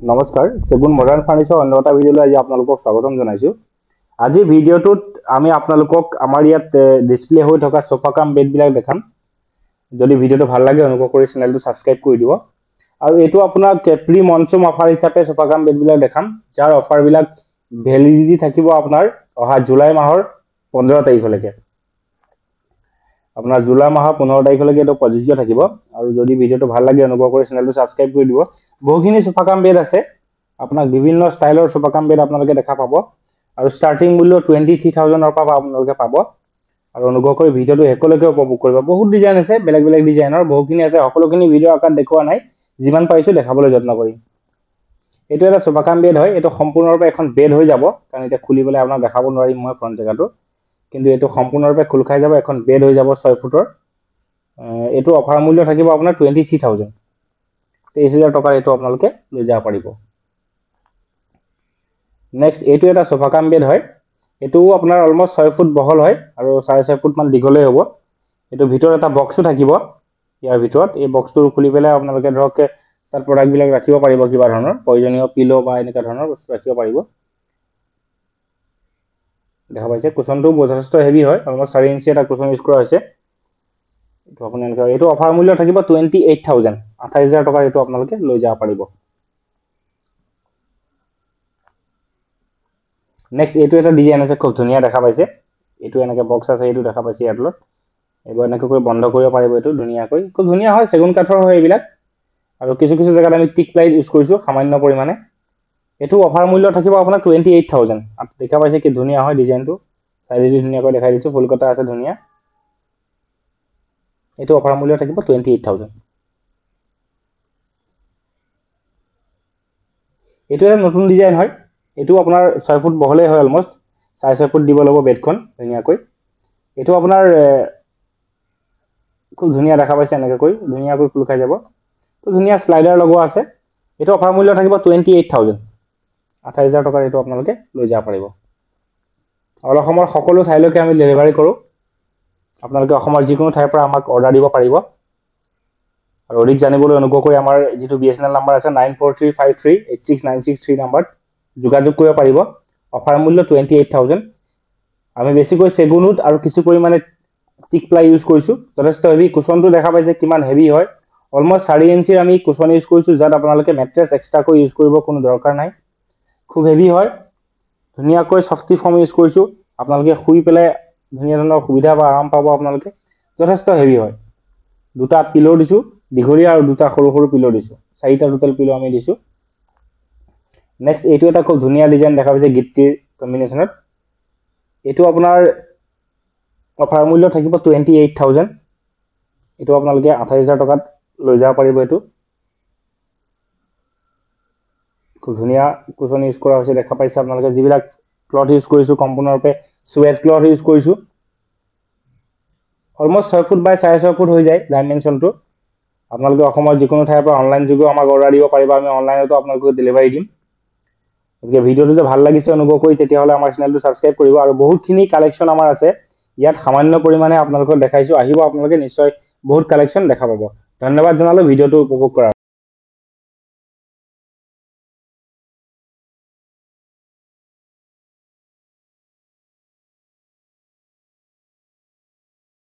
নমস্কাৰ, সেগুন modern furniture অন্য এটা ভিডিঅ'লৈ আজি আপোনালোকক স্বাগতম জনাইছো। আজি ভিডিঅ'টোত আমি আপোনালোকক আমাৰ ইয়াত ডিসপ্লে হৈ থকা সোফা কাম বেডবিলাক দেখাম। যদি ভিডিঅ'টো ভাল লাগে অনুগ্ৰহ কৰি চেনেলটো সাবস্ক্ৰাইব কৰি দিব। আৰু এটো আপোনাক প্ৰি মনসুন অফাৰ হিচাপে সোফা কাম বেডবিলাক দেখাম, যাৰ অফাৰবিলাক ভ্যালিডিটি থাকিব আপোনাৰ অহা জুলাই মাহৰ 15 তাৰিখলৈকে। আপোনাৰ জুলাই মাহৰ 15 তাৰিখলৈকে এটো প্ৰযোজ্য থাকিব। আৰু যদি ভিডিঅ'টো ভাল লাগে অনুগ্ৰহ কৰি চেনেলটো সাবস্ক্ৰাইব কৰি দিব। বহুখিনি সোফা কাম বেড আছে, আপোনাক বিভিন্ন ষ্টাইলৰ সোফা কাম বেড আপোনালোকে দেখা পাব। আৰু ষ্টাৰ্টিং মূল্য 23,000 ৰ পৰা আপোনালোকে পাব। আৰু অনুগ্ৰহ কৰি ভিডিঅ'টো শেষলৈকে উপভোগ কৰিব। বহুত ডিজাইন আছে, বেলেগ বেলেগ ডিজাইনৰ বহুখিনি আছে, সকলোখিনি ভিডিঅ' আকাৰত দেখুওৱা নাই, যিমান পাইছো দেখাবলৈ যত্ন কৰিম। এটো এটা সোফা কাম বেড হয়, এটো সম্পূৰ্ণৰূপে এখন বেড হৈ যাব, কাৰণ এটা খুলি পেলাই আপোনাক দেখাব নোৱাৰিম মই ফ্ৰন্ট জেগাটো, কিন্তু এটো সম্পূৰ্ণৰূপে খোল খাই যাব, এখন বেড হৈ যাব 6 ফুটৰ। এটো অফাৰ মূল্য থাকিব আপোনাৰ 23,000, 23,000 টকাৰ এটো আপোনালোকে লৈ যাব পাৰিব। নেক্সট এটো এটা সোফা কাম বেড হয়, এটো আপোনাৰ অলমোস্ট 6 ফুট বহল হয় আৰু 6.5 ফুট মান দীঘলে হ'ব। এটো ভিতৰত এটা বক্সও থাকিব। ইয়াৰ ভিতৰত এই বক্সটো খুলি পেলাই আপোনালোকে ধৰক তাত প্ৰডাক্ট বিলাক ৰাখিব পাৰিব, কিবা ধৰণৰ প্ৰয়োজনীয় পিলো বা এনেকা ধৰণৰ বস্তু ৰাখিব পাৰিব। দেখা পাইছে কুশনটো যথেষ্ট হেভি হয়, অলমোস্ট 4 ইঞ্চি এটা কুশন ইউজ কৰা হৈছে। এটো আপুনি এটো অফাৰ মূল্য থাকিব 28,000, 28,000 টকা এটো আপোনালোকে লৈ যাব পাৰিব। নেক্সট এটো এটা ডিজাইন আছে, খুব ধুনীয়া দেখা পাইছে। এটো এনেকে বক্স আছে, এটো দেখা পাইছে ইয়াত লগত এবাৰ এনেকৈ কৰি বন্ধ কৰিব পাৰিব। এটো ধুনীয়াকৈ খুব ধুনীয়া হয়, সেগুন কাঠৰ হয় এইবিলাক। আৰু কিছু কিছু জায়গাত আমি টিক প্লাই ইউজ কৰিছো সামান্য পৰিমাণে। এটো অফাৰ মূল্য থাকিব আপোনাৰ 28,000। দেখা পাইছে কি ধুনীয়া হয় ডিজাইনটো, চাইডেদি ধুনীয়াকৈ দেখাই দিছো, ফুলকটা আছে ধুনীয়া। এটো অফাৰ মূল্য থাকিব 28,000। এটো এটা নতুন ডিজাইন হয়, এটো আপোনাৰ 6 ফুট বহলে হয়, অলমোস্ট 6.5 ফুট দিব লাগিব বেডখন ধুনীয়াকৈ। এটো আপোনাৰ খুব ধুনীয়া দেখা পাইছে, এনেকৈ কৰি ধুনীয়াকৈ খোল খাই যাব। তো ধুনীয়া স্লাইডাৰ লগোৱা আছে। এটো অফাৰ মূল্য থাকিব 28,000, 28,000 টকাৰ এটো আপোনালোকে লৈ যাব পাৰিব। আৰু অসমৰ সকলো ঠাইলৈকে আমি ডেলিভাৰী কৰো। আপোনালোকে অসমৰ যিকোনো ঠাইৰ পৰা আমাক অৰ্ডাৰ দিব পাৰিব। আৰু অধিক জানিবলৈ অনুগ্ৰহ কৰি আমাৰ যিটো BSNL নাম্বাৰ আছে 9435386963 নাম্বাৰত যোগাযোগ কৰিব পাৰিব। অফাৰ মূল্য 28,000। আমি বেছিকৈ সেগুনুট আৰু কিছু পৰিমাণে টিক প্লাই ইউজ কৰিছো, যথেষ্ট হেভি। কুশনটো দেখা পাইছে কিমান হেভি হয়, অলমোস্ট 4 ইঞ্চিৰ আমি কুশন ইউজ কৰিছো, যাত আপোনালোকে মেট্ৰেছ এক্সট্ৰাকৈ ইউজ কৰিব কোনো দৰকাৰ নাই। খুব হেভি হয়, ধুনীয়াকৈ সফ্টি ফৰ্ম ইউজ কৰিছো। আপোনালোকে শুই পেলাই ধুনীয়া ধৰণৰ সুবিধা বা আৰাম পাব। আপোনালোকে যথেষ্ট হেভি হয়। দুটা পিলো দিছো, দীঘলীয়া আৰু দুটা সৰু সৰু পিলো দিছো, 4টা টোটাল পিলো আমি দিছো। নেক্সট এটো এটা খুব ধুনীয়া ডিজাইন দেখা পাইছে গিফ্টিৰ কম্বিনেশনত। এটো আপোনাৰ অফাৰ মূল্য থাকিব 28,000। এটো আপোনালোকে 28,000 টকাত লৈ যাব পাৰিব। এটো খুব ধুনীয়া কুশন ইউজ কৰা হৈছে, দেখা পাইছে আপোনালোকে। যিবিলাক ক্লথ ইউজ কৰিছো সম্পূৰ্ণৰূপে সুৱেট ক্লথ ইউজ কৰিছো। অলমোস্ট 6 ফুট বাই 6.5 ফুট হৈ যায় ডাইমেনশনটো। আপোনালোকে অসমৰ যিকোনো ঠাইৰ পৰা অনলাইন যোগেও আমাক অৰ্ডাৰ দিব পাৰিব, আমি অনলাইনতো আপোনালোকক ডেলিভাৰী দিম। গতিকে ভিডিঅ'টো যদি ভাল লাগিছে অনুগ্ৰহ কৰি তেতিয়াহ'লে আমাৰ চেনেলটো সাবস্ক্ৰাইব কৰিব। আৰু বহুতখিনি কালেকশ্যন আমাৰ আছে ইয়াত, সামান্য পৰিমাণে আপোনালোকক দেখাইছো। আহিব আপোনালোকে নিশ্চয় বহুত কালেকশ্যন দেখা পাব। ধন্যবাদ জনালো ভিডিঅ'টো উপভোগ কৰাৰ